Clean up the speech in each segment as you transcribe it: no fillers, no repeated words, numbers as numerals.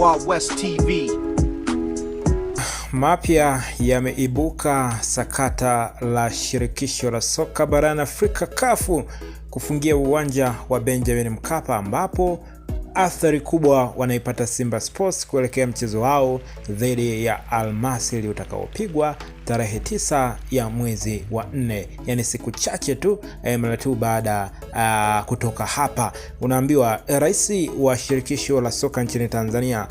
Wild West TV. Mapya yameibuka sakata la shirikisho la soka barani Afrika CAF kufungia uwanja wa Benjamin Mkapa, ambapo athari kubwa wanaipata Simba Sports kuelekea mchezo wao dhidi ya Al Masry utakaopigwa tarehe 9 ya mwezi wa 4, yani siku chache tu mara tu baada kutoka hapa. Unaambiwa rais wa shirikisho la soka nchini Tanzania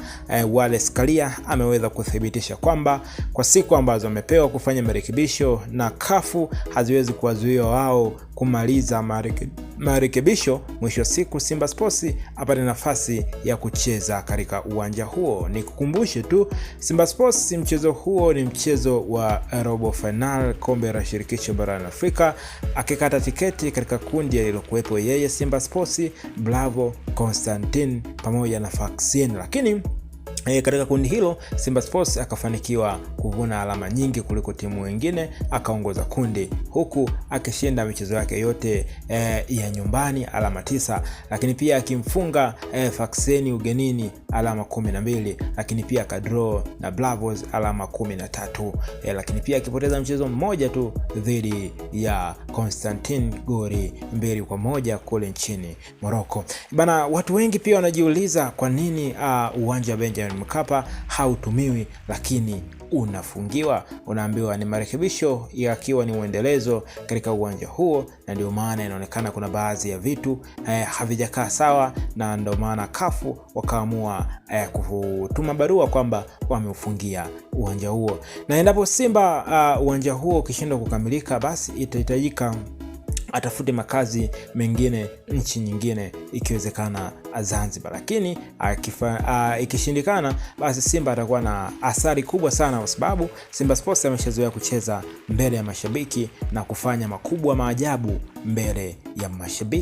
Wallace Karia ameweza kuthibitisha kwamba kwa siku ambazo wamepewa kufanya marekebisho na CAF haziwezi kuwazuia wao kumaliza marekebisho, mwisho siku Simba Sports apate nafasi ya kucheza katika uwanja huo. Nikukumbushe tu, Simba Sports mchezo huo ni mchezo wa robo final kombe la shirikisho barani Afrika, akikata tiketi katika kundi lililokuwepo yeye Simba Sports, Bravo, Constantine pamoja na Faxien, lakini katika kundi hilo Simba Sports akafanikiwa kuvuna alama nyingi kuliko timu wengine, akaongoza kundi huku akishinda michezo yake yote ya nyumbani alama 9, lakini pia akimfunga Faxeni ugenini alama 12, lakini pia akadraw na Bravos alama 13, lakini pia akipoteza mchezo mmoja tu dhidi ya Constantine goli 2-1 kule nchini Morocco. Bana, watu wengi pia wanajiuliza kwa nini uwanja wa Benjamin Mkapa hautumiwi lakini unafungiwa. Unaambiwa ni marekebisho yakiwa ni uendelezo katika uwanja huo, na ndio maana inaonekana kuna baadhi ya vitu havijakaa sawa, na ndio maana CAF wakaamua kutuma barua kwamba wameufungia uwanja huo. Na endapo Simba uwanja huo ukishindwa kukamilika, basi itahitajika atafute makazi mengine nchi nyingine, ikiwezekana Zanzibar, lakini ikishindikana basi Simba atakuwa na athari kubwa sana, kwa sababu Simba Sports ameshazoea kucheza mbele ya mashabiki na kufanya makubwa maajabu mbele ya mashabiki.